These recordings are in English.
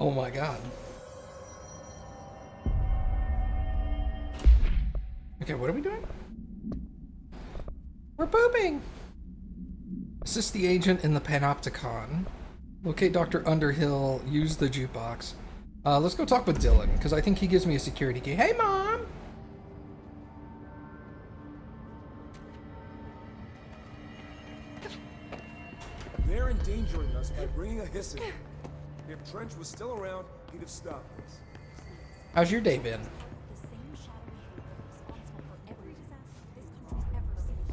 Oh my god. Okay, what are we doing? We're pooping! Assist the agent in the Panopticon. Locate Dr. Underhill. Use the jukebox. Let's go talk with Dylan, because I think he gives me a security key. Hey, Mom! They're endangering us by bringing a hiss in. If Trench was still around, he'd have stopped this. How's your day been? The same shadowy figure responsible for every disaster this country's ever seen.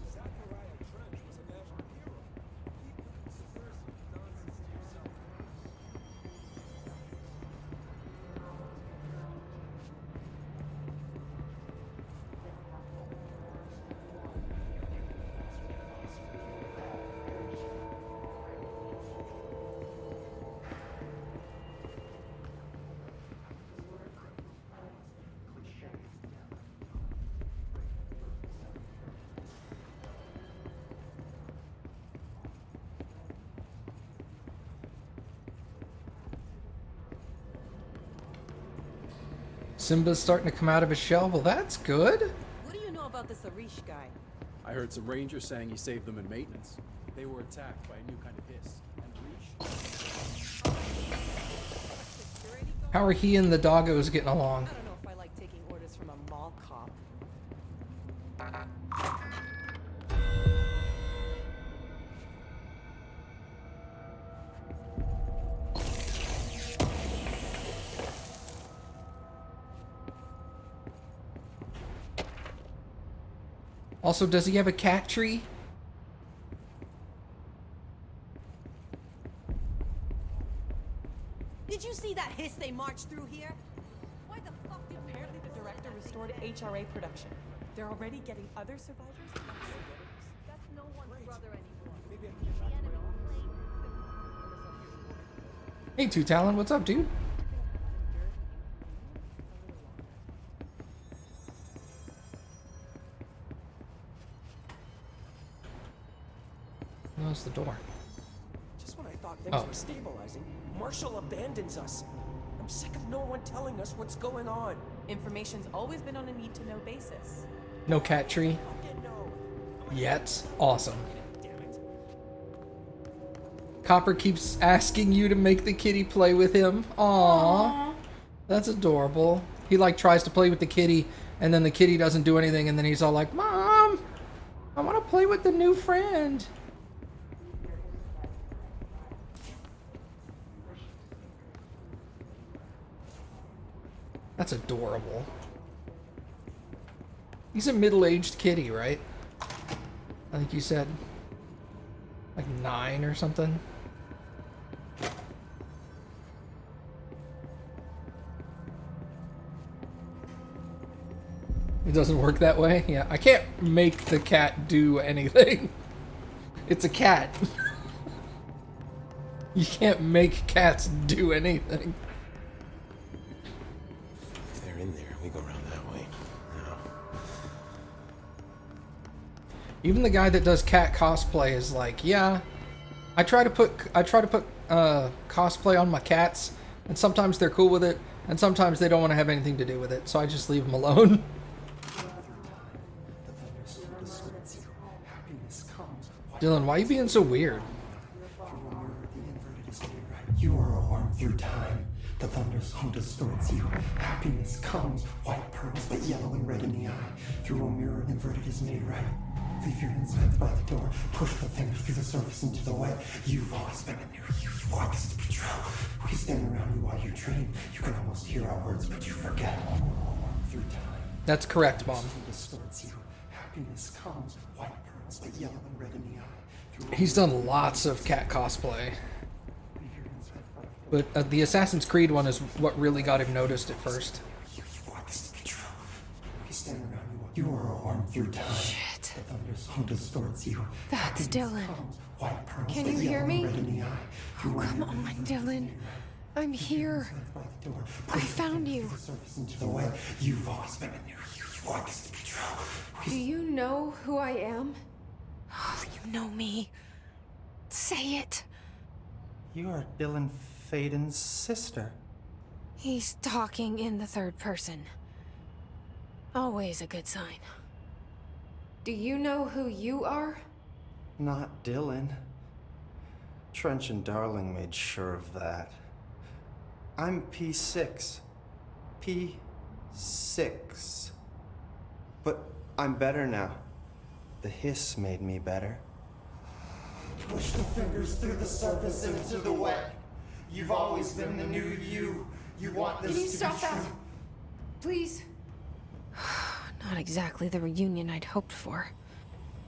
Zachariah Trench was a national hero. Keep the subversive nonsense to yourself. Simba's starting to come out of his shell. Well, that's good. What do you know about this Arish guy? I heard some rangers saying he saved them in maintenance. They were attacked by a new kind of hiss. And Security guard? How are he and the doggos getting along? I don't know if I like taking orders from a mall cop. Also, does he have a cat tree? Did you see that hiss they marched through here? Why the fuck did Apparently the director restored HRA production. They're already getting other survivors. That's no one's brother anymore. Maybe I The enemy claims Hey, Two Talon, what's up, dude? Close the door. Just when I thought things were stabilizing, Marshall abandons us. I'm sick of no one telling us what's going on. Information's always been on a need-to-know basis. No cat tree Fucking no. yet. Awesome. Damn it. Copper keeps asking you to make the kitty play with him. Aww. That's adorable. He like tries to play with the kitty, and then the kitty doesn't do anything, and then he's all like, Mom, I want to play with the new friend. That's adorable. He's a middle-aged kitty, right? I think you said like 9 or something. It doesn't work that way? Yeah, I can't make the cat do anything. It's a cat. You can't make cats do anything. If they're in there, we go around that way. No. Even the guy that does cat cosplay is like, yeah, I try to put cosplay on my cats, and sometimes they're cool with it, and sometimes they don't want to have anything to do with it, so I just leave them alone. Dylan, why are you being so weird? You are a worm through time. The thunderstorm distorts you. Happiness comes, white pearls, but yellow and red in the eye. Through a mirror, inverted is made right. Leave your insides by the door. Push the fingers through the surface into the wet. You've always been a near you. You want this to be true. We stand around you while you dream. You can almost hear our words, but you forget. Through time. That's correct, Mom. Distorts you. Happiness comes, white pearls, but yellow and red in the eye. He's done lots of cat cosplay. But the Assassin's Creed one is what really got him noticed at first. You want this to be true. We stand around you. You are a worm through time. Shit. The thunderstorm distorts you. That's Dylan. White pearls, Can but you hear yellow me? and red in the eye. Oh, come on, Dylan. I'm here. I found you. Into the way. You've always been a near you. You want this to be true. Do you know who I am? Oh, you know me. Say it. You are Dylan Faden's sister. He's talking in the third person. Always a good sign. Do you know who you are? Not Dylan. Trench and Darling made sure of that. I'm P6. P6. But I'm better now. The hiss made me better. Push the fingers through the surface into the wet. You've always been the new you. You want this Can you to stop be that? true. Please? Not exactly the reunion I'd hoped for.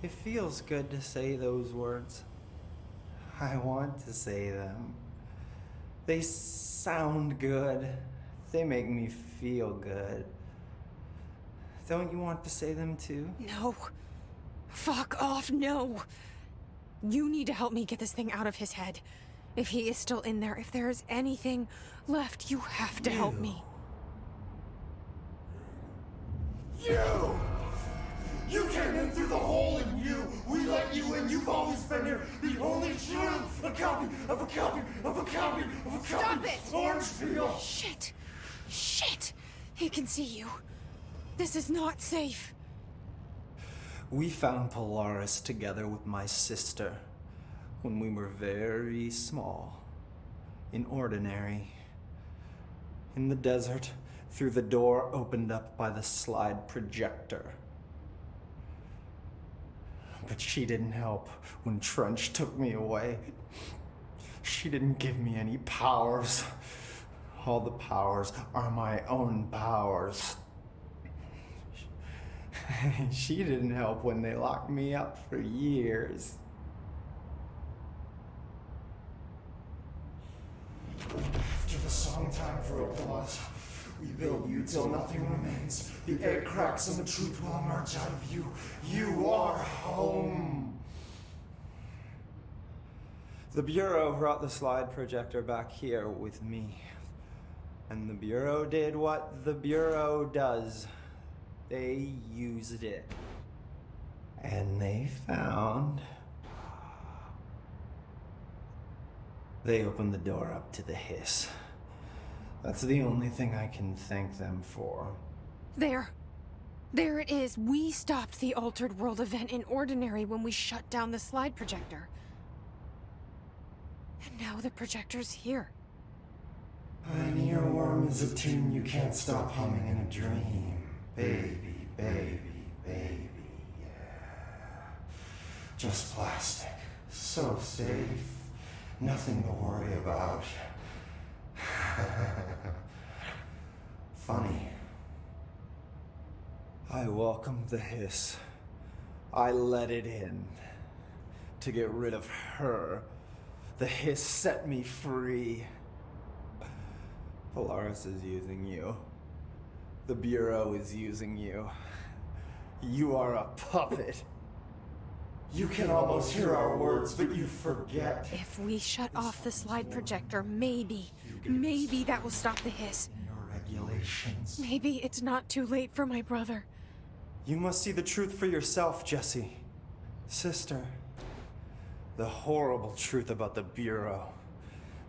It feels good to say those words. I want to say them. They sound good. They make me feel good. Don't you want to say them too? No. Fuck off, no. You need to help me get this thing out of his head. If he is still in there, if there is anything left, you have to help me. You! You came in through the hole in you. We let you in. You've always been here. The only truth. A copy of a copy of a copy of a copy. Stop it! Orange peel. Shit. Shit. He can see you. This is not safe. We found Polaris together with my sister when we were very small, in Ordinary, in the desert, through the door opened up by the slide projector. But she didn't help when Trench took me away. She didn't give me any powers. All the powers are my own powers. She didn't help when they locked me up for years. After the song time for applause, we build you till nothing remains. The egg cracks and the truth will emerge out of you. You are home. The Bureau brought the slide projector back here with me. And the Bureau did what the Bureau does. They used it. And they found... They opened the door up to the hiss. That's the only thing I can thank them for. There. There it is. We stopped the Altered World event in Ordinary when we shut down the slide projector. And now the projector's here. An earworm is a tune you can't stop humming in a dream. Baby, baby, baby, yeah. Just plastic. So safe. Nothing to worry about. Funny. I welcomed the hiss. I let it in. To get rid of her. The hiss set me free. Polaris is using you. The Bureau is using you. You are a puppet. You can almost hear our words, but you forget. If we shut off the slide projector, maybe that will stop the hiss. Your regulations. Maybe it's not too late for my brother. You must see the truth for yourself, Jesse. Sister. The horrible truth about the Bureau.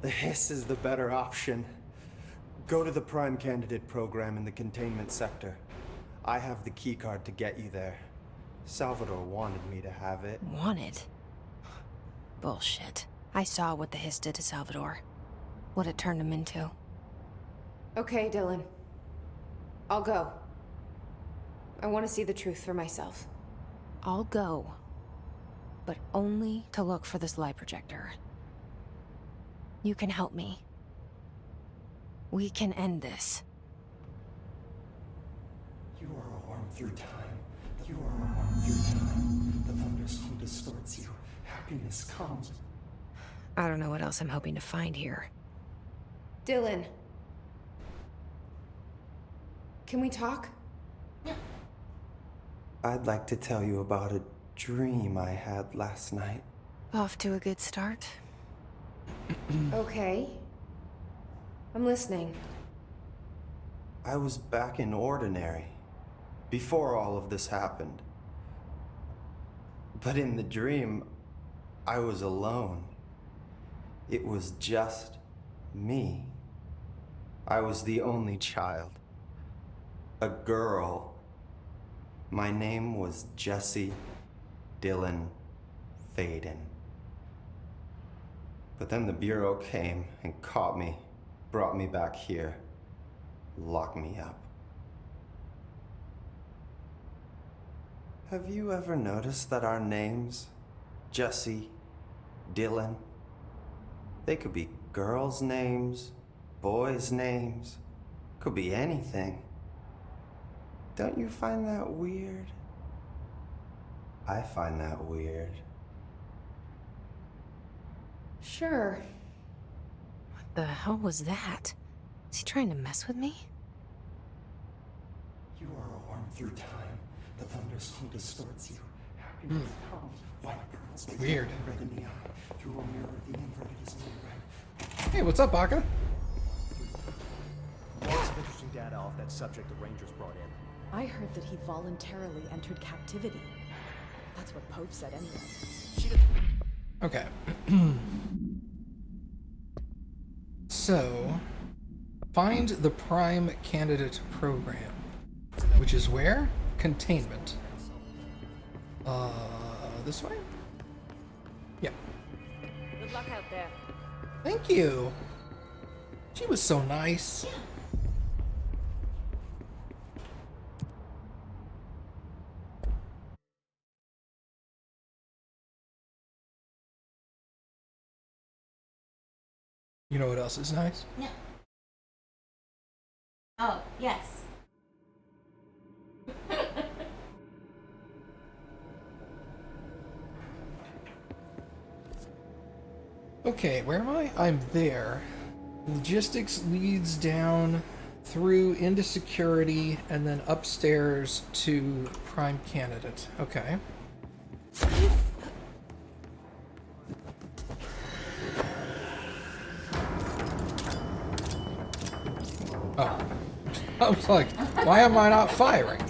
The hiss is the better option. Go to the Prime Candidate program in the containment sector. I have the keycard to get you there. Salvador wanted me to have it. Wanted? Bullshit. I saw what the hiss did to Salvador. What it turned him into. Okay, Dylan. I'll go. I want to see the truth for myself. I'll go. But only to look for the slide projector. You can help me. We can end this. You are a worm through time. You are a worm through time. The thunderstorm distorts you. Happiness comes. I don't know what else I'm hoping to find here. Dylan. Can we talk? I'd like to tell you about a dream I had last night. Off to a good start. Okay. I'm listening. I was back in Ordinary, before all of this happened. But in the dream, I was alone. It was just Me. I was the only child. A girl. My name was Jesse Dylan Faden. But then the Bureau came and caught me, brought me back here, locked me up. Have you ever noticed that our names, Jesse, Dylan, they could be girls' names, boys' names, could be anything. Don't you find that weird? I find that weird. Sure. What the hell was that? Is he trying to mess with me? You are a worm through time. The thunderstorm distorts you. Happiness comes, white pearls, but Weird. red in the eye. Through a mirror, the inverted is made right. Hey, what's up, Baka? Lots of interesting data off that subject the Rangers brought in. I heard that he voluntarily entered captivity. That's what Pope said anyway. She did. Okay. So, find the prime candidate program, which is where? Containment. This way? Yeah. Good luck out there. Thank you. She was so nice. You know what else is nice? No. Oh, yes. Okay, where am I? I'm there. Logistics leads down through into security and then upstairs to prime candidate. Okay. Oh. I was like, why am I not firing?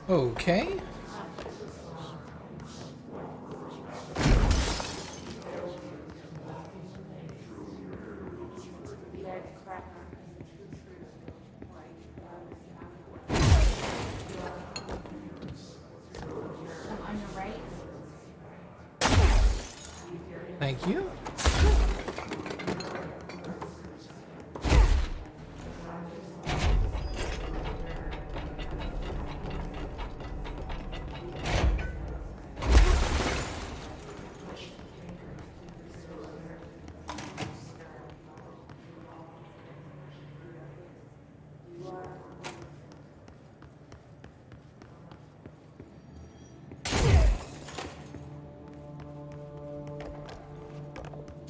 Okay. On your right. Thank you.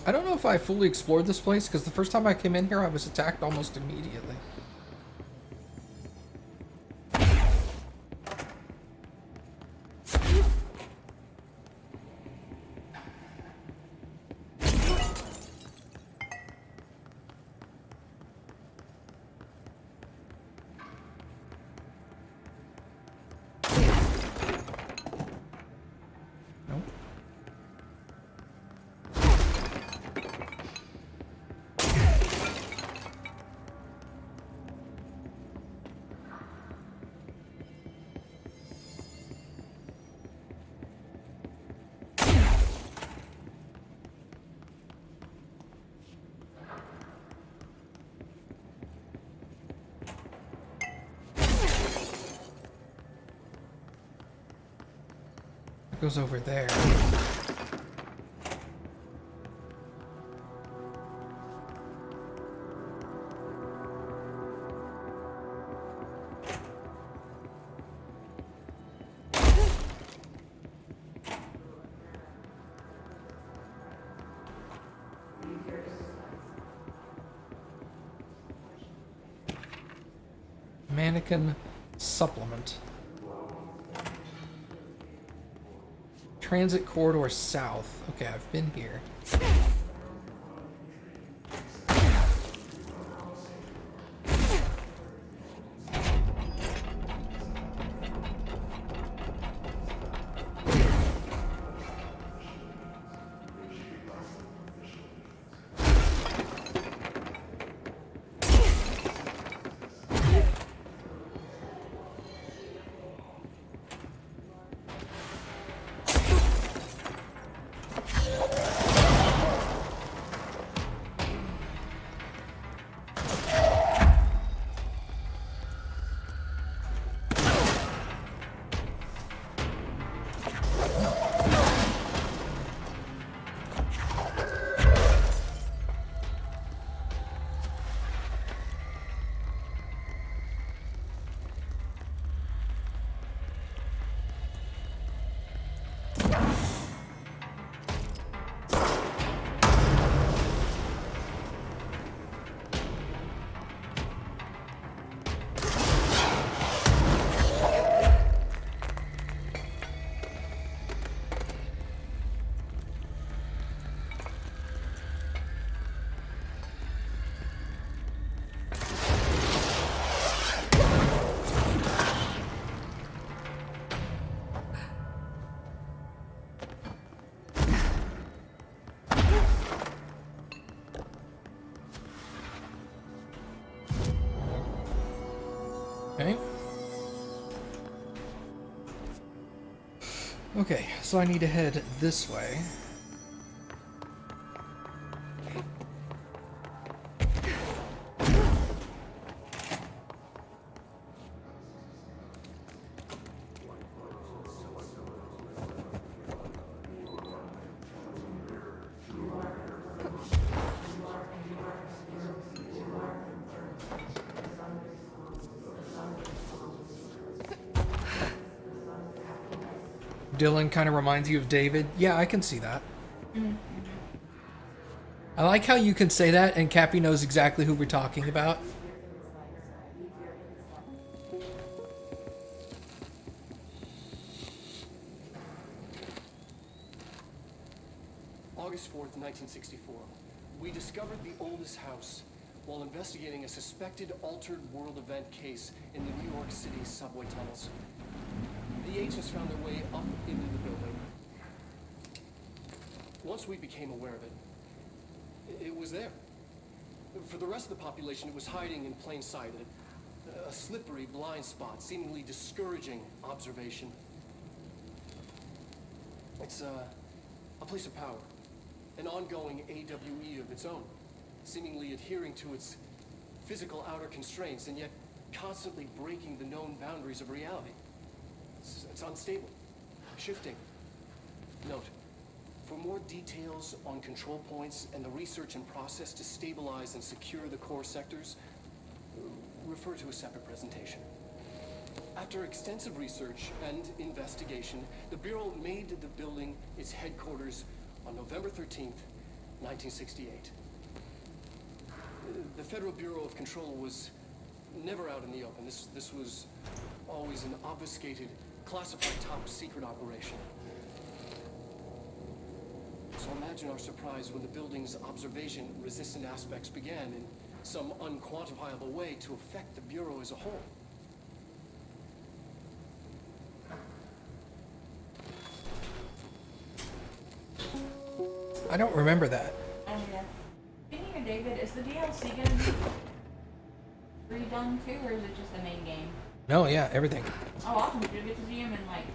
I don't know if I fully explored this place, because the first time I came in here, I was attacked almost immediately. Goes over there. Mannequin supplement. Transit corridor south. Okay, I've been here. Okay. Okay, so I need to head this way. Dylan kind of reminds you of David. Yeah, I can see that. I like how you can say that and Cappy knows exactly who we're talking about. August 4th, 1964. We discovered the oldest house while investigating a suspected altered world event case in the New York City subway tunnels. The agents found their way up into the building. Once we became aware of it, it was there. For the rest of the population, it was hiding in plain sight, a slippery blind spot, seemingly discouraging observation. It's a place of power, an ongoing AWE of its own, seemingly adhering to its physical outer constraints and yet constantly breaking the known boundaries of reality. It's unstable, shifting. Note, for more details on control points and the research and process to stabilize and secure the core sectors, refer to a separate presentation. After extensive research and investigation, the Bureau made the building its headquarters on November 13th, 1968. The Federal Bureau of Control was never out in the open. This was always an obfuscated, classified top-secret operation. So imagine our surprise when the building's observation-resistant aspects began in some unquantifiable way to affect the Bureau as a whole. I don't remember that. Oh yeah. Speaking of David, is the DLC gonna be redone too, or is it just the main game? No, yeah, everything. Oh, awesome. Did you get to see him in like...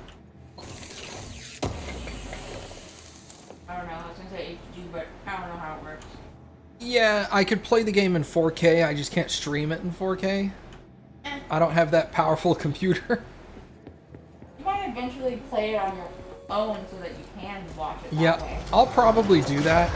I don't know, I was gonna say HD, but I don't know how it works. Yeah, I could play the game in 4K, I just can't stream it in 4K. I don't have that powerful computer. You might eventually play it on your phone so that you can watch it that Yeah, way. I'll probably do that.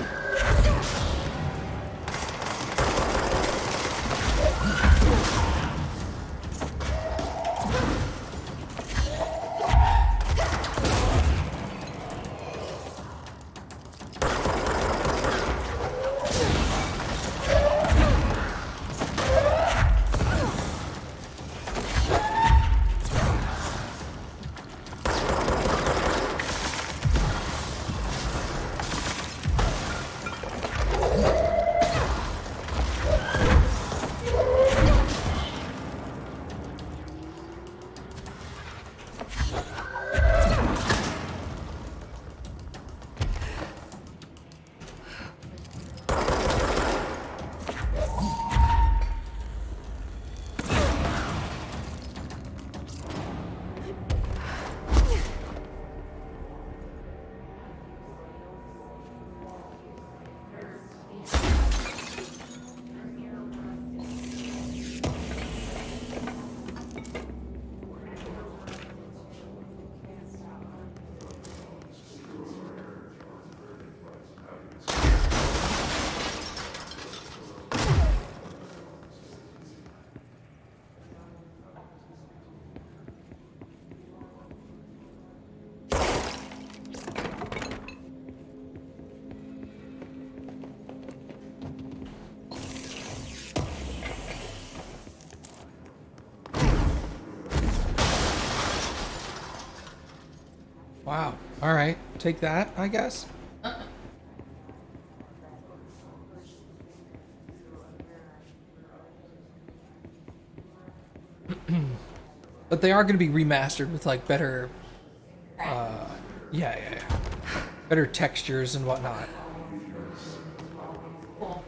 Wow. All right. Take that, I guess. But they are going to be remastered with like better, yeah, better textures and whatnot. Cool.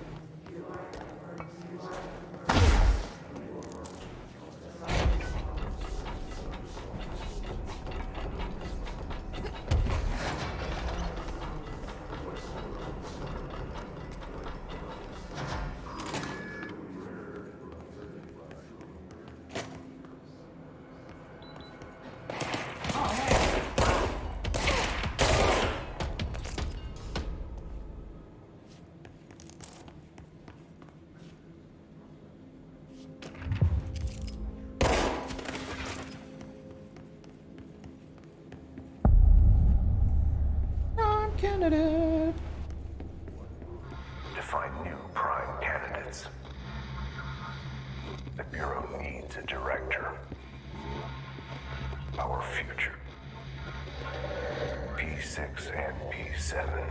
Candidate. To find new prime candidates, the Bureau needs a director. Our future. P6 and P7.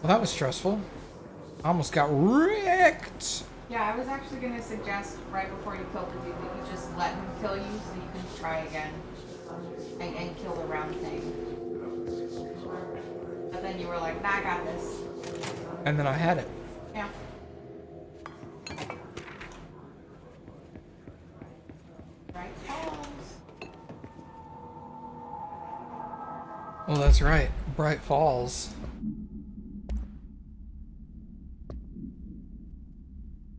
Well, that was stressful. I almost got wrecked. Yeah, I was actually going to suggest right before you killed the dude that you just let him kill you so you can try again and kill the round thing. But then you were like, nah, I got this. And then I had it. Yeah. Right falls. Oh, that's right. Bright Falls.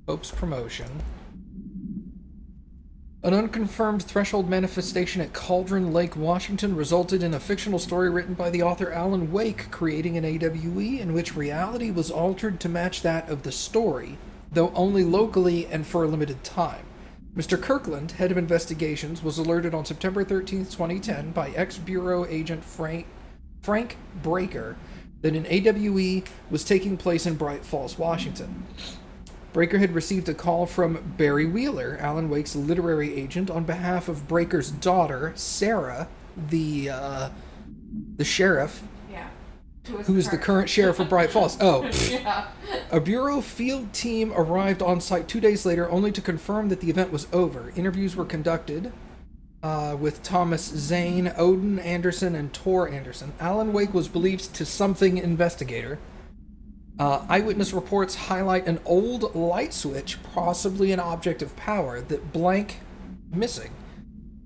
Hope's promotion. An unconfirmed threshold manifestation at Cauldron Lake, Washington resulted in a fictional story written by the author Alan Wake, creating an AWE in which reality was altered to match that of the story, though only locally and for a limited time. Mr. Kirkland, head of investigations, was alerted on September 13th, 2010 by ex-Bureau agent Frank Breaker that an AWE was taking place in Bright Falls, Washington. Breaker had received a call from Barry Wheeler, Alan Wake's literary agent, on behalf of Breaker's daughter, Sarah, the sheriff, Yeah. who is the current sheriff of Bright Falls. Oh. Yeah. A Bureau field team arrived on site 2 days later only to confirm that the event was over. Interviews were conducted with Thomas Zane, Odin Anderson, and Tor Anderson. Alan Wake was believed to something investigator. Eyewitness reports highlight an old light switch, possibly an object of power, that blank missing.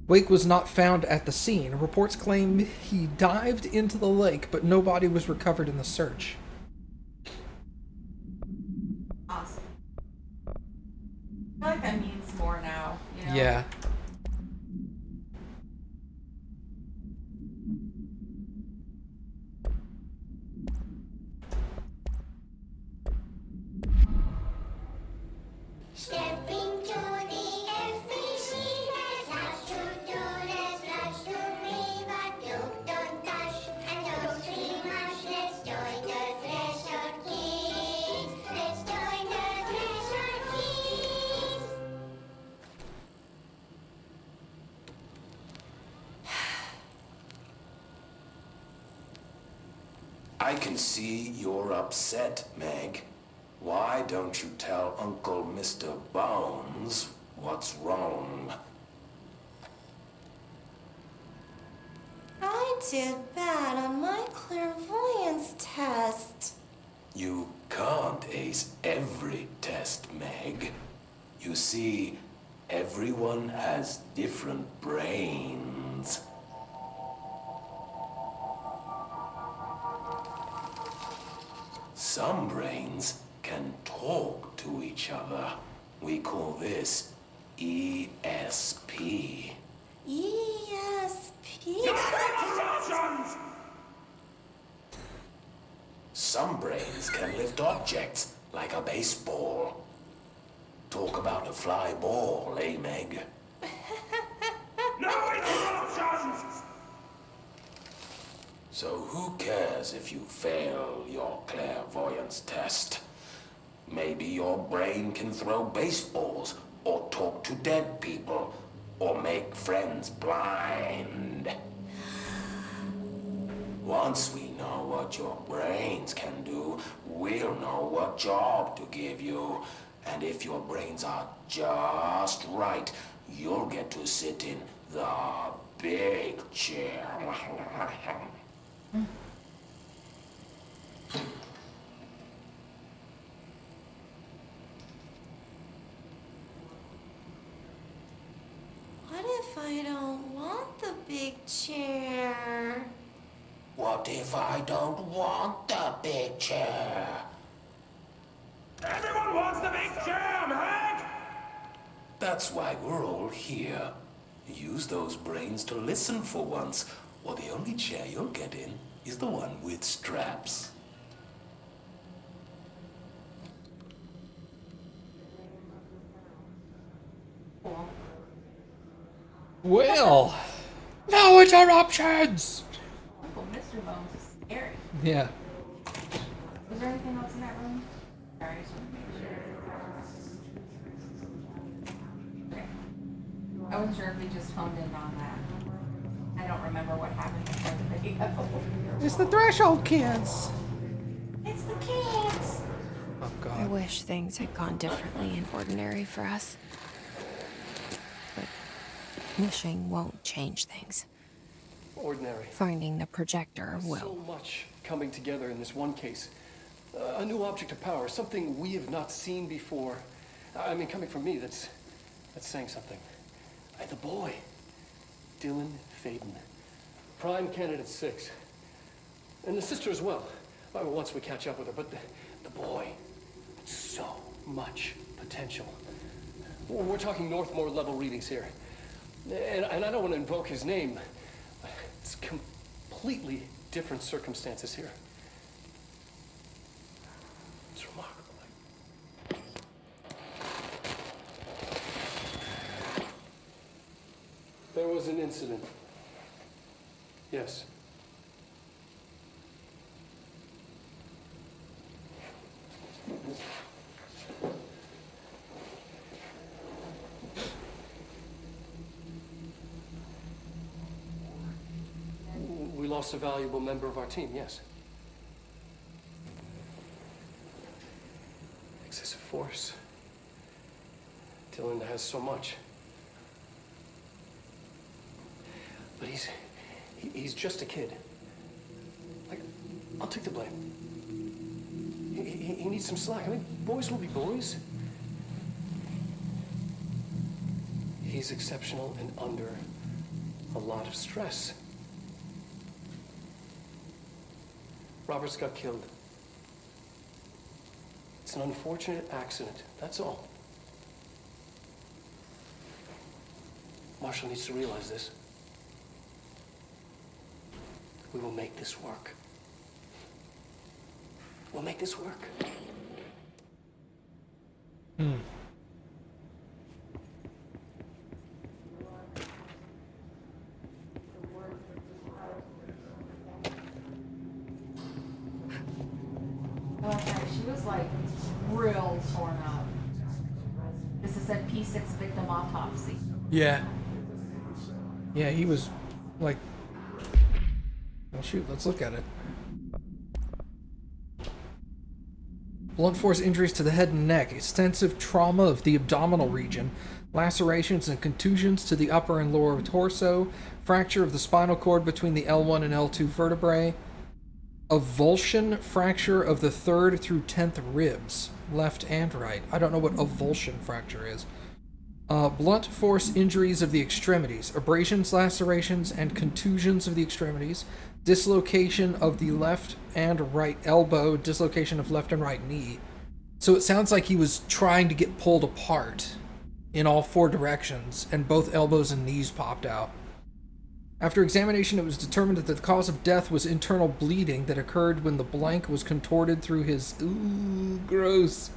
Wake was not found at the scene. Reports claim he dived into the lake, but no body was recovered in the search. Awesome. I feel like that means more now, you know? Yeah. I can see you're upset, Meg. Why don't you tell Uncle Mr. Bones what's wrong? I did bad on my clairvoyance test. You can't ace every test, Meg. You see, everyone has different brains. Some brains can talk to each other. We call this ESP. ESP? Some brains can lift objects, like a baseball. Talk about a fly ball, eh, Meg? No interruptions! So who cares if you fail your clairvoyance test? Maybe your brain can throw baseballs, or talk to dead people, or make friends blind. Once we know what your brains can do, we'll know what job to give you. And if your brains are just right, you'll get to sit in the big chair. What if I don't want the big chair? What if I don't want the big chair? Everyone wants the big chair, Meg! That's why we're all here. Use those brains to listen for once, or the only chair you'll get in is the one with straps. Well, no interruptions! Uncle Mr. Bones is scary. Yeah. Was there anything else in that room? Sorry, I just want to make sure. Okay. I wasn't sure if we just honed in on that. I don't remember what happened before the video. It's the Threshold kids. It's the kids! God. I wish things had gone differently in Ordinary for us. But wishing won't change things. Ordinary. Finding the projector will. So much coming together in this one case. A new object of power, something we have not seen before. I mean, coming from me, that's saying something. The boy, Dylan Faden, prime candidate 6, and the sister as well. Once we catch up with her, but the boy, so much potential. We're talking Northmore level readings here, and I don't want to invoke his name. It's completely different circumstances here. It's remarkable. There was an incident. Yes. We lost a valuable member of our team, yes. Excessive force. Dylan has so much. But he's just a kid. Like, I'll take the blame. He needs some slack. I mean, boys will be boys. He's exceptional and under a lot of stress. Roberts got killed. It's an unfortunate accident, that's all. Marshall needs to realize this. We will make this work. We'll make this work. Okay, she was like real torn up. This is said P6 victim autopsy. Yeah. Yeah, he was like... Well, shoot, let's look at it. Blunt force injuries to the head and neck, extensive trauma of the abdominal region, lacerations and contusions to the upper and lower torso, fracture of the spinal cord between the L1 and L2 vertebrae, avulsion fracture of the 3rd through 10th ribs, left and right. I don't know what avulsion fracture is. Blunt force injuries of the extremities, abrasions, lacerations, and contusions of the extremities, dislocation of the left and right elbow, dislocation of left and right knee. So it sounds like he was trying to get pulled apart in all 4 directions, and both elbows and knees popped out. After examination, it was determined that the cause of death was internal bleeding that occurred when the blank was contorted through his... Ooh, gross.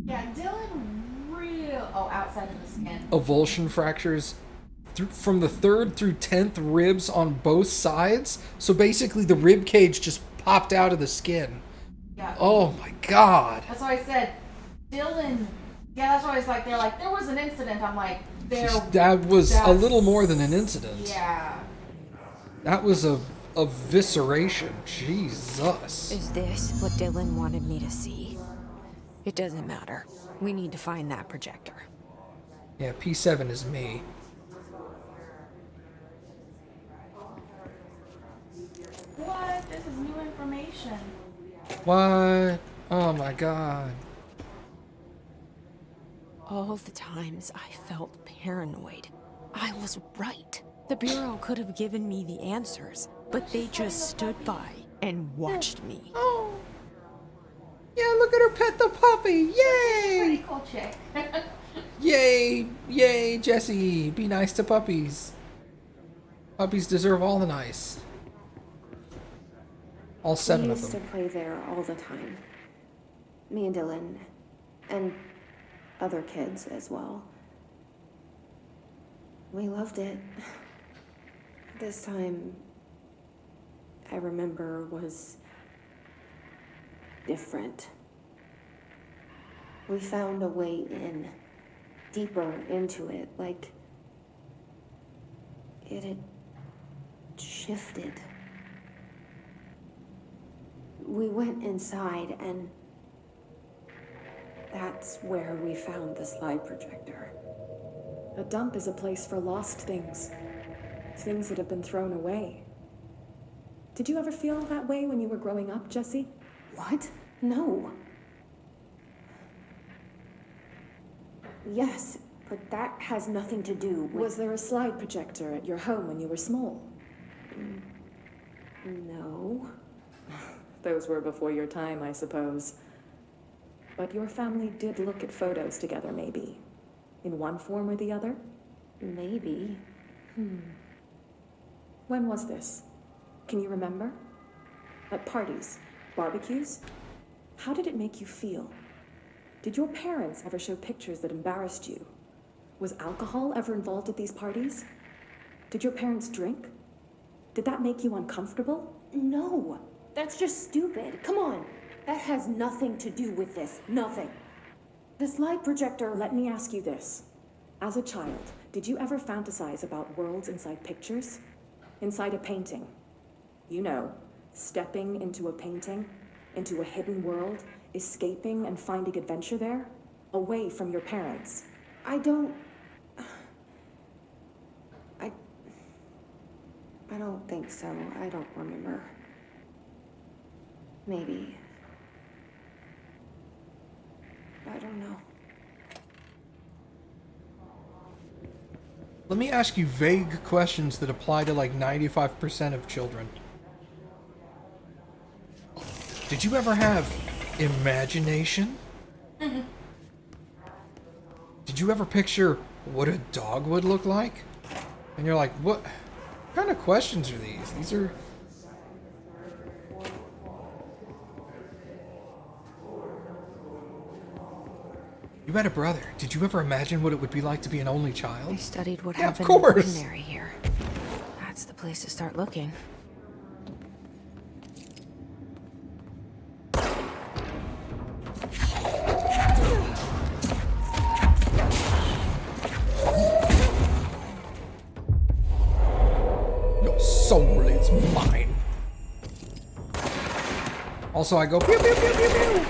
Yeah, Dylan real... Oh, outside of the skin. Avulsion fractures from the 3rd through 10th ribs on both sides. So basically the rib cage just popped out of the skin. Yeah. Oh my God. That's why I said, Dylan... Yeah, that's why it's like, they're like, there was an incident. I'm like, that was a little more than an incident. Yeah. That was a evisceration. Jesus. Is this what Dylan wanted me to see? It doesn't matter. We need to find that projector. Yeah, P7 is me. What? This is new information. What? Oh my God. All the times I felt paranoid, I was right. The Bureau could have given me the answers, but they just stood by and watched me. Oh. Yeah, look at her pet the puppy. Yay! Pretty cool chick. Yay! Yay, Jesse. Be nice to puppies. Puppies deserve all the nice. All 7 of them. We used to play there all the time. Me and Dylan. And other kids as well. We loved it. This time, I remember, was different. We found a way in, deeper into it, like it had shifted. We went inside and That's where we found the slide projector. A dump is a place for lost things. Things that have been thrown away. Did you ever feel that way when you were growing up, Jesse? What? No. Yes, but that has nothing to do with... Was there a slide projector at your home when you were small? No. Those were before your time, I suppose. But your family did look at photos together, maybe. In one form or the other? Maybe. When was this? Can you remember? At parties? Barbecues? How did it make you feel? Did your parents ever show pictures that embarrassed you? Was alcohol ever involved at these parties? Did your parents drink? Did that make you uncomfortable? No. That's just stupid. Come on. That has nothing to do with this. Nothing. The slide projector, let me ask you this. As a child, did you ever fantasize about worlds inside pictures? Inside a painting? You know, stepping into a painting, into a hidden world, escaping and finding adventure there, away from your parents. I don't think so. I don't remember. Maybe. I don't know. Let me ask you vague questions that apply to like 95% of children. Did you ever have imagination? Did you ever picture what a dog would look like? And you're like, what kind of questions are these? These are... You had a brother. Did you ever imagine what it would be like to be an only child? I studied what Yeah, happened of in course. ordinary here. That's the place to start looking. Your soul is mine. Also, I go pew pew pew pew pew.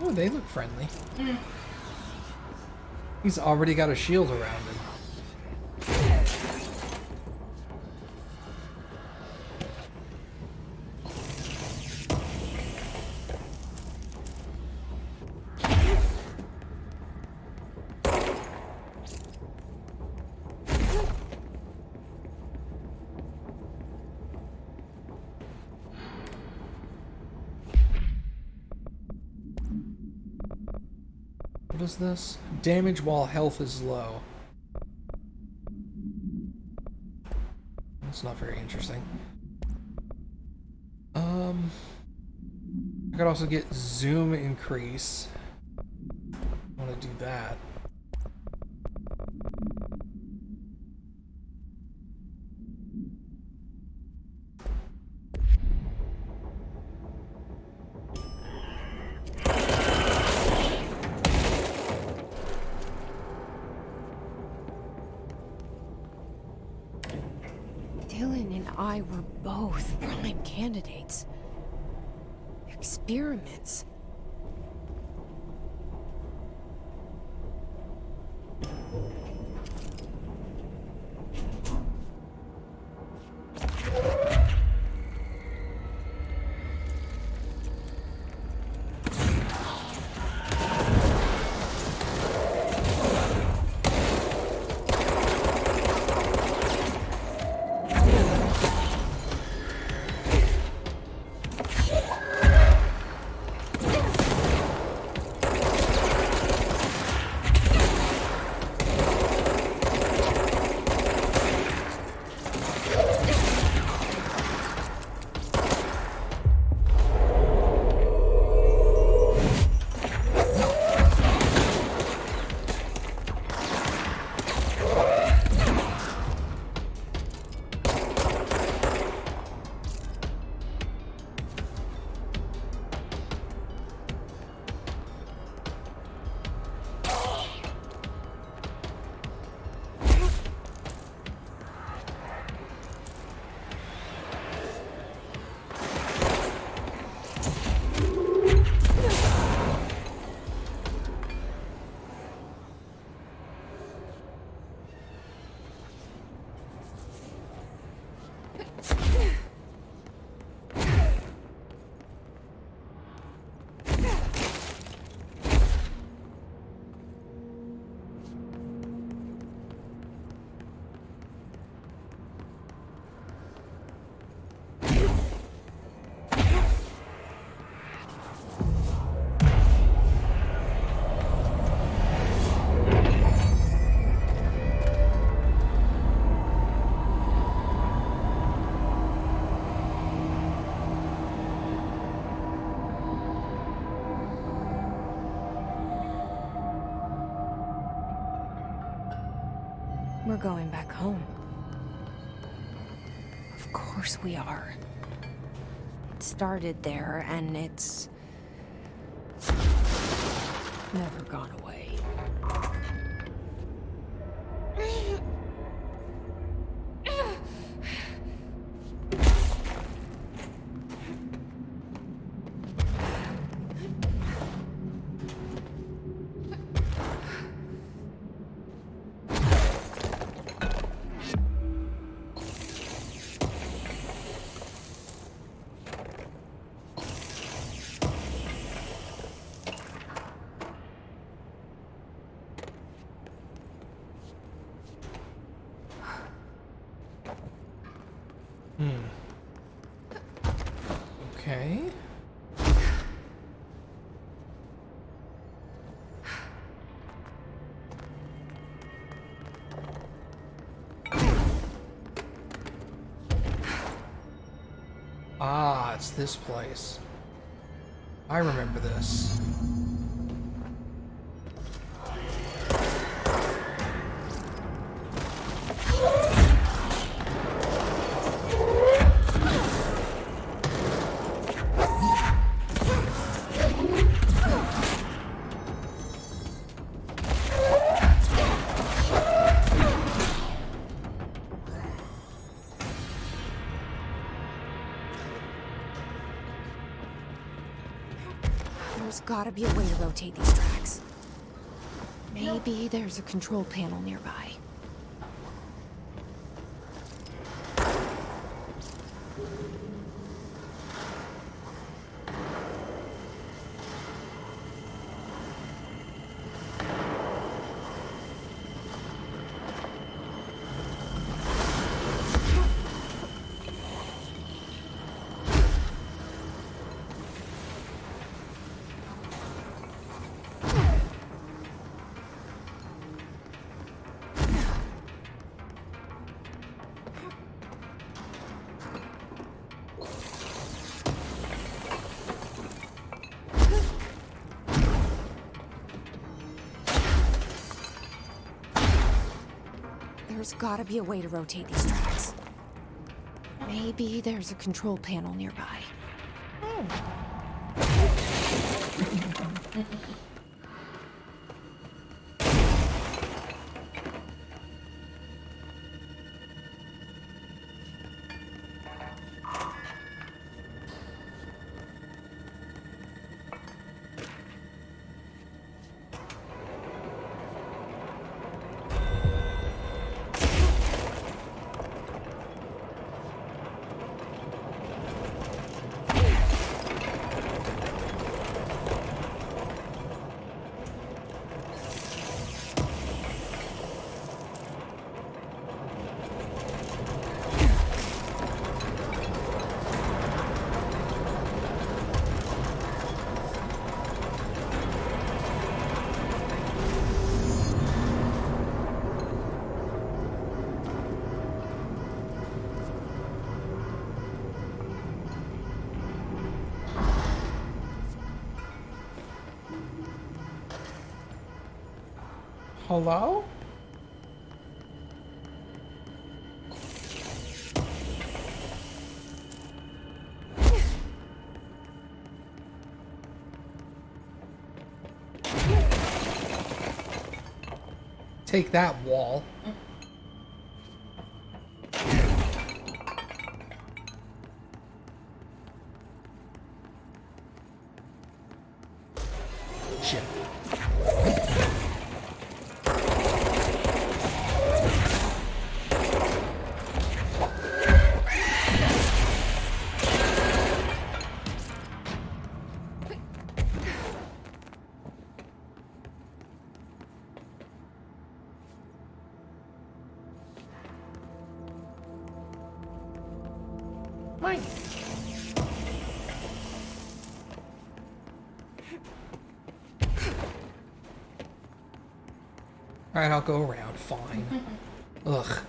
Oh, they look friendly. He's already got a shield around him. What is this? Damage while health is low. That's not very interesting. I could also get zoom increase. I want to do that. Dylan and I were both prime candidates. Experiments. We're going back home. Of course we are. It started there, and it's never gone away. Okay. Ah, it's this place. I remember this. There's gotta be a way to rotate these tracks. Maybe there's a control panel nearby. There's gotta be a way to rotate these tracks. Maybe there's a control panel nearby. Hello? Take that, wall. Shit. Mine. Alright, I'll go around. Fine. Ugh.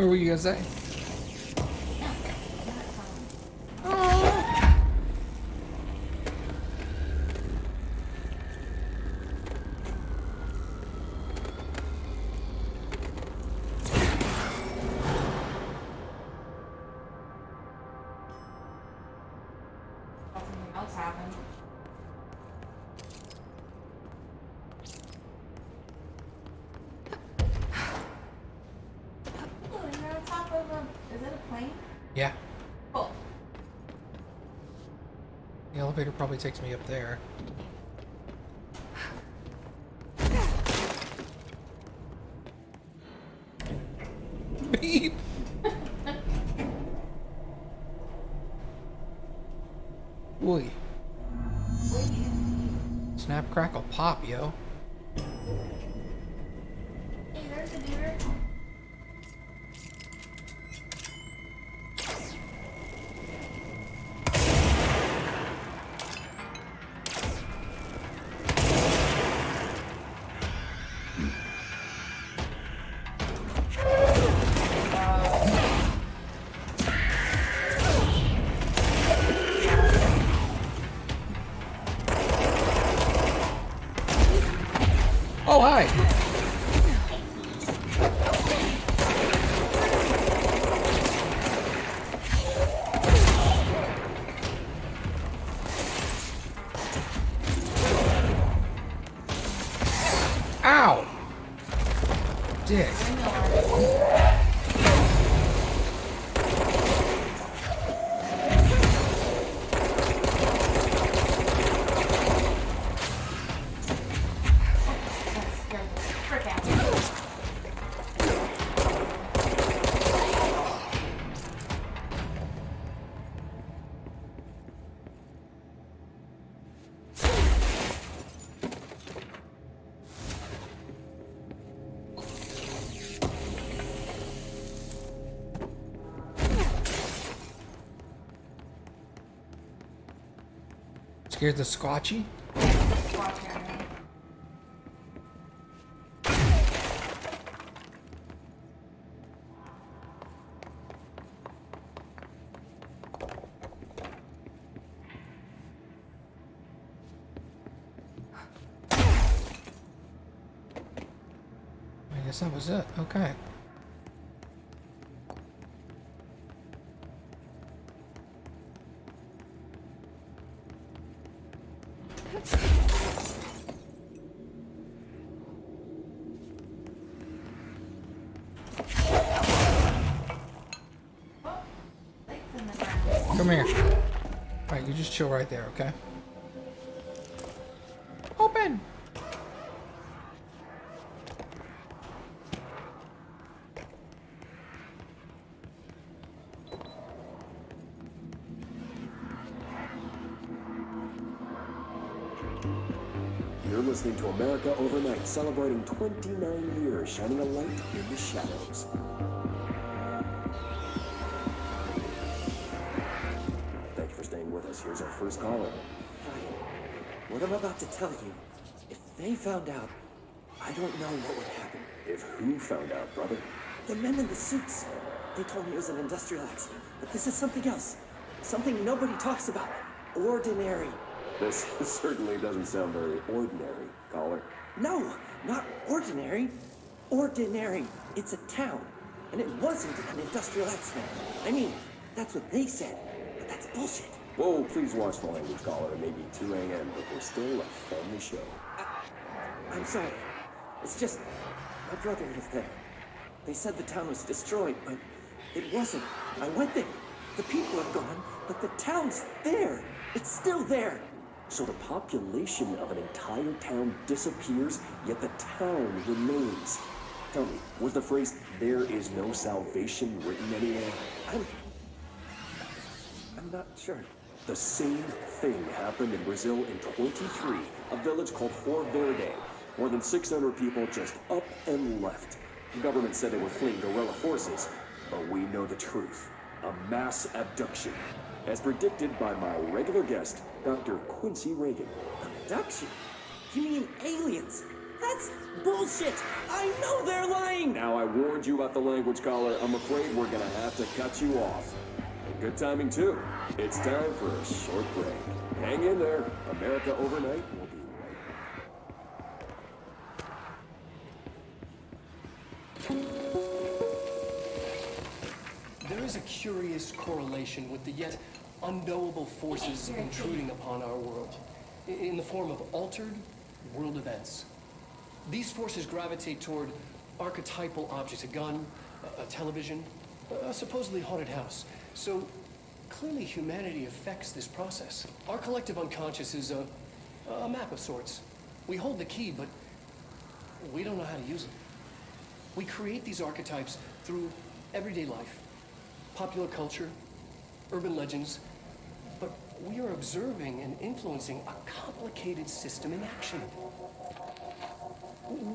What were you gonna say? Something else happened. Oh, you're on top of a... Is it a plane? Yeah. Cool. The elevator probably takes me up there. Beep. Ooh. Snap, crackle, pop, yo. Hey, there's a deer. Oh, hi. Ow. Dick. Scared the Squatchy? I guess that was it. Okay. Come here. Alright, you just chill right there, okay? Open! You're listening to America Overnight, celebrating 29 years, shining a light in the shadows. Thank you for staying with us. Here's our first caller. What I'm about to tell you, if they found out, I don't know what would happen. If who found out, brother? The men in the suits. They told me it was an industrial accident, but this is something else. Something nobody talks about. Ordinary. This certainly doesn't sound very ordinary, caller. No, not ordinary. Ordinary. It's a town. And it wasn't an industrial accident. I mean, that's what they said. But that's bullshit. Whoa, please watch the language, caller. It may be 2 a.m., but we're still a family show. I'm sorry. It's just, my brother lived there. They said the town was destroyed, but it wasn't. I went there. The people are gone, but the town's there. It's still there. So the population of an entire town disappears, yet the town remains. Tell me, was the phrase, "there is no salvation," written anywhere? I'm not sure. The same thing happened in Brazil in 23, a village called Fort Verde. More than 600 people just up and left. The government said they were fleeing guerrilla forces, but we know the truth. A mass abduction, as predicted by my regular guest, Dr. Quincy Reagan. Abduction? You mean aliens? That's bullshit! I know they're lying! Now I warned you about the language caller. I'm afraid we're gonna have to cut you off. And good timing too. It's time for a short break. Hang in there. America Overnight will be There is a curious correlation with the yet unknowable forces intruding upon our world in the form of altered world events. These forces gravitate toward archetypal objects, a gun, a television, a supposedly haunted house. So clearly humanity affects this process. Our collective unconscious is a map of sorts. We hold the key, but we don't know how to use it. We create these archetypes through everyday life, popular culture, urban legends, but we are observing and influencing a complicated system in action.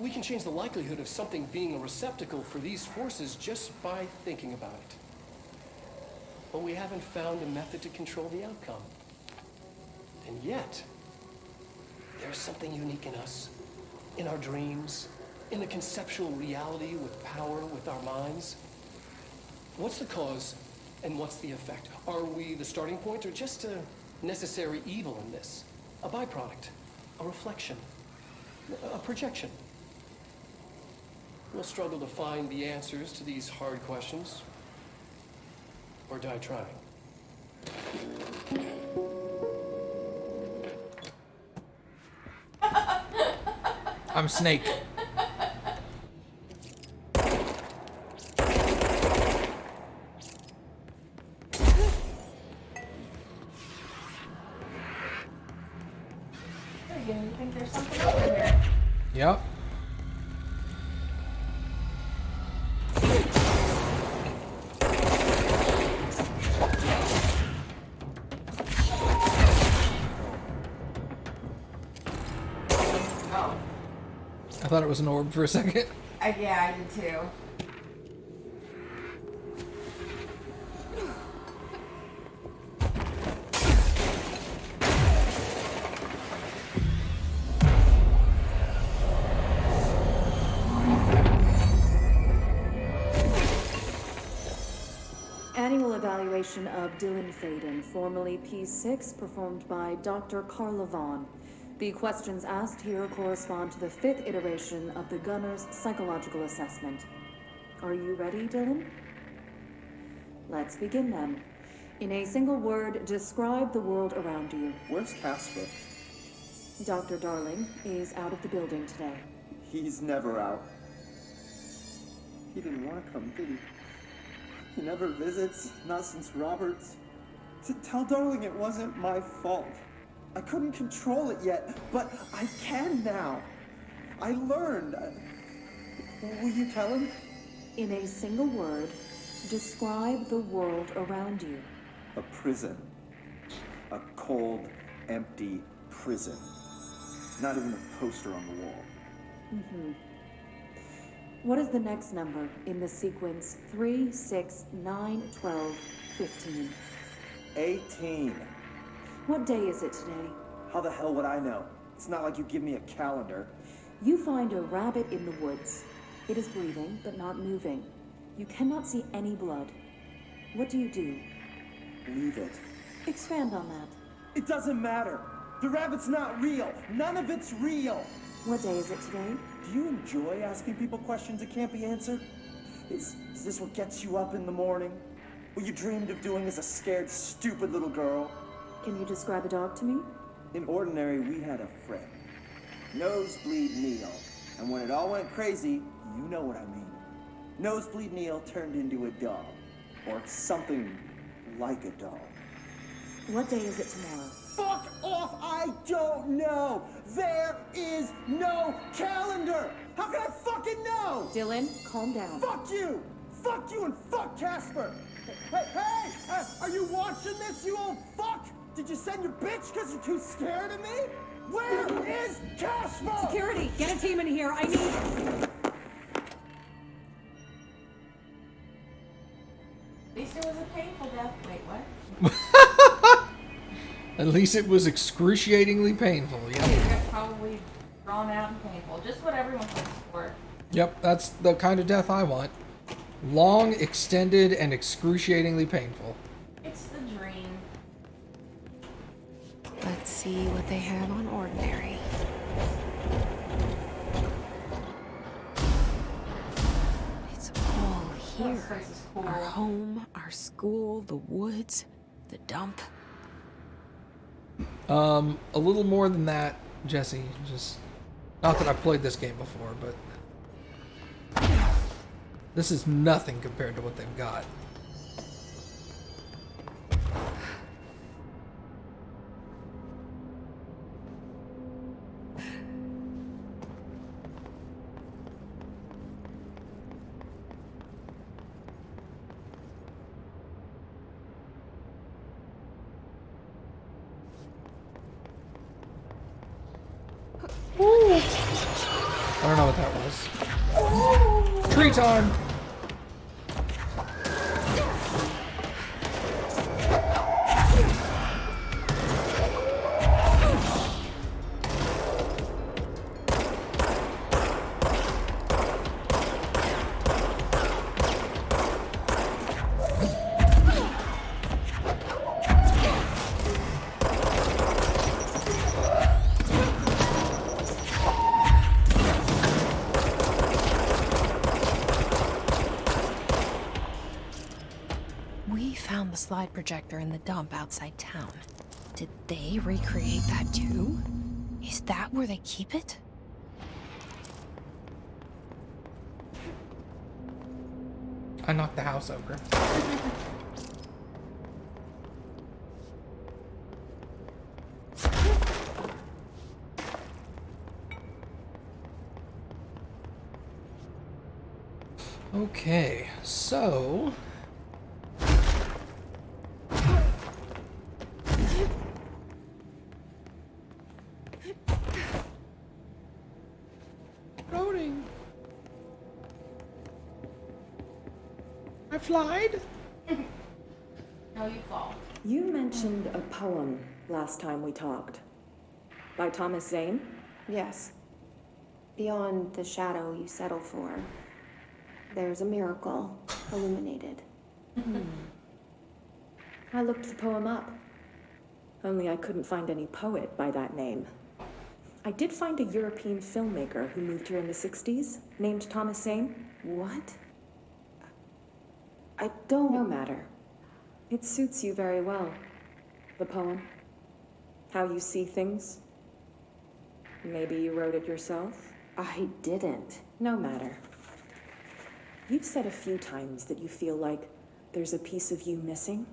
We can change the likelihood of something being a receptacle for these forces just by thinking about it. But we haven't found a method to control the outcome. And yet, there's something unique in us, in our dreams, in the conceptual reality with power with our minds. What's the cause and what's the effect? Are we the starting point or just a necessary evil in this? A byproduct, a reflection, a projection? We'll struggle to find the answers to these hard questions, or die trying. I'm Snake. You think there's something over here? Yep. Oh. I thought it was an orb for a second. Yeah, I did too. Annual evaluation of Dylan Faden, formerly P6, performed by Dr. Carla Vaughn. The questions asked here correspond to the 5th iteration of the Gunner's psychological assessment. Are you ready, Dylan? Let's begin then. In a single word, describe the world around you. Where's Casper? Dr. Darling is out of the building today. He's never out. He didn't want to come, did he? He never visits, not since Roberts. Tell Darling it wasn't my fault. I couldn't control it yet, but I can now. I learned. Will you tell him? In a single word, describe the world around you. A prison. A cold, empty prison. Not even a poster on the wall. Mm-hmm. What is the next number in the sequence 3, 6, 9, 12, 15? 18. What day is it today? How the hell would I know? It's not like you give me a calendar. You find a rabbit in the woods. It is breathing, but not moving. You cannot see any blood. What do? Leave it. Expand on that. It doesn't matter. The rabbit's not real. None of it's real. What day is it today? Do you enjoy asking people questions that can't be answered? Is this what gets you up in the morning? What you dreamed of doing as a scared, stupid little girl? Can you describe a dog to me? In Ordinary, we had a friend. Nosebleed Neil. And when it all went crazy, you know what I mean. Nosebleed Neil turned into a dog. Or something like a dog. What day is it tomorrow? Fuck off! I don't know! There is no calendar! How can I fucking know? Dylan, calm down. Fuck you! Fuck you and fuck Casper! Hey! Are you watching this, you old fuck? Did you send your bitch because you're too scared of me? Where is Casper? Security, get a team in here. I need... At least it was a painful death. Wait, what? At least it was excruciatingly painful, yeah. You got probably drawn out and painful. Just what everyone hopes for. Yep, that's the kind of death I want. Long, extended, and excruciatingly painful. It's the dream. Let's see what they have on ordinary. It's all here. This place is cool. Our home, our school, the woods, the dump. A little more than that, Jesse. Just not that I've played this game before, but this is nothing compared to what they've got. I don't know what that was. Tree time! We found the slide projector in the dump outside town. Did they recreate that too? Is that where they keep it? I knocked the house over. Okay, so floating. I flied. No, you fall. You mentioned a poem last time we talked. By Thomas Zane? Yes. Beyond the shadow you settle for, there's a miracle illuminated. I looked the poem up. Only I couldn't find any poet by that name. I did find a European filmmaker who moved here in the 60s, named Thomas Zane. What? I don't... No matter. It suits you very well. The poem. How you see things. Maybe you wrote it yourself? I didn't. No matter. You've said a few times that you feel like there's a piece of you missing.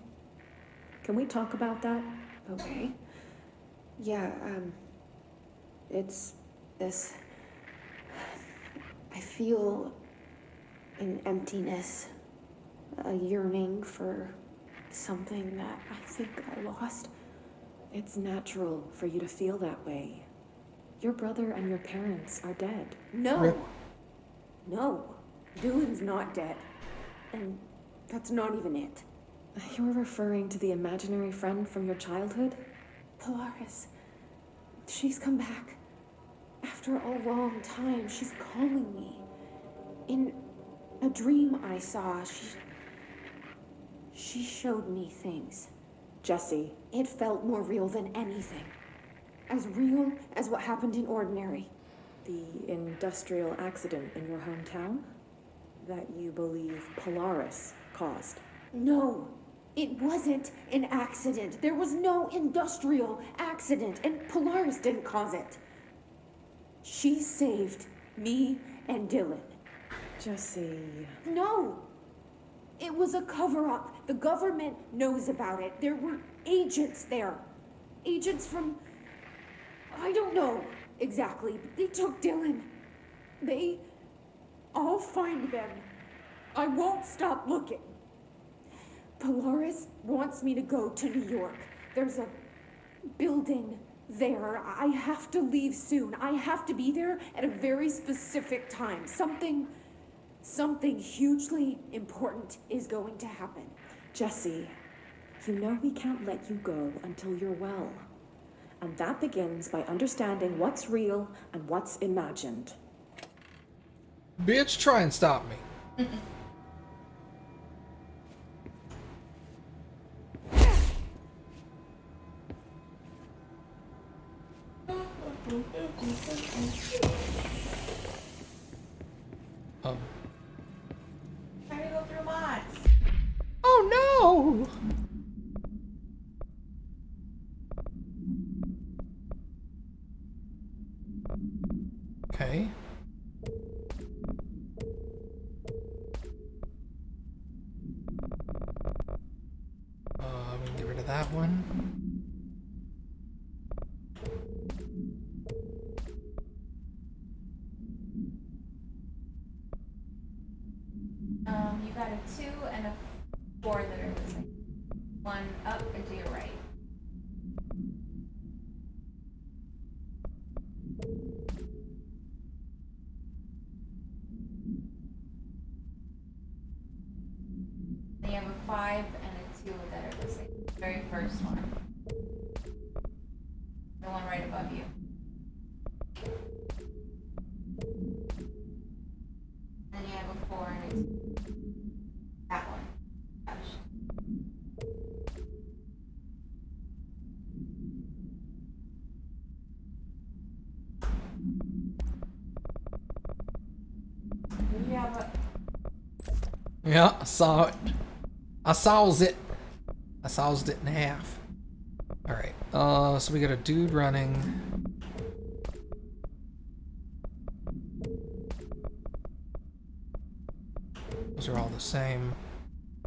Can we talk about that? Okay. Yeah, it's this... I feel an emptiness, a yearning for something that I think I lost. It's natural for you to feel that way. Your brother and your parents are dead. No! Rip. No. Dylan's not dead. And that's not even it. You're referring to the imaginary friend from your childhood? Polaris. She's come back. After a long time, she's calling me. In a dream I saw, she showed me things. Jesse. It felt more real than anything. As real as what happened in Ordinary. The industrial accident in your hometown? That you believe Polaris caused? No, it wasn't an accident. There was no industrial accident, and Polaris didn't cause it. She saved me and Dylan. Jesse... No! It was a cover-up. The government knows about it. There were agents there. Agents from... I don't know exactly, but they took Dylan. I'll find them. I won't stop looking. Polaris wants me to go to New York. There's a building there. I have to leave soon. I have to be there at a very specific time. Something hugely important is going to happen. Jesse, you know we can't let you go until you're well. And that begins by understanding what's real and what's imagined. Bitch, try and stop me. Oh. Trying to go through mods. Oh no! Okay. We can get rid of that one. You got a 2 and a 4 that are missing. One up and to your right. Then you have a 5 and a 2 that are missing. Very first one. The one right above you. Then you have a 4 and a 2. That one. Touched. You have a... Yeah, I saw it. I saws it. I saws it in half. Alright, so we got a dude running. Those are all the same.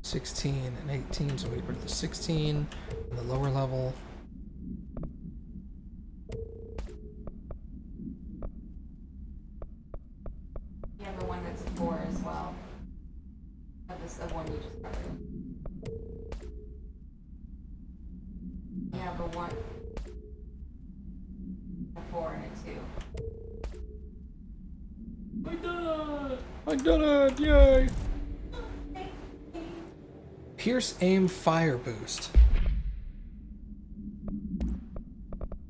16 and 18, so we go to the 16 in the lower level. You have the one that's a 4 as well. Of this, the one you just covered. You have a 1, a 4, and a 2. I did it! I did it! Yay! Pierce aim fire boost.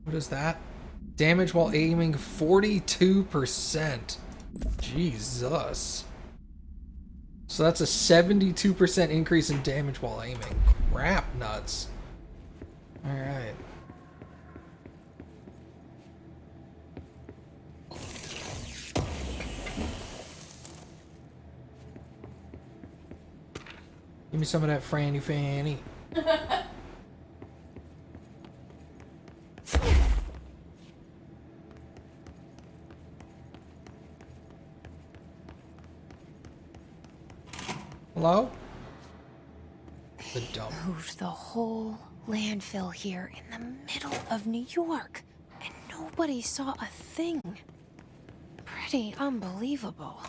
What is that? Damage while aiming 42%. Jesus. So that's a 72% increase in damage while aiming. Crap nuts. Alright. Give me some of that Franny Fanny. Hello? The dump. Moved the whole landfill here in the middle of New York, and nobody saw a thing. Pretty unbelievable.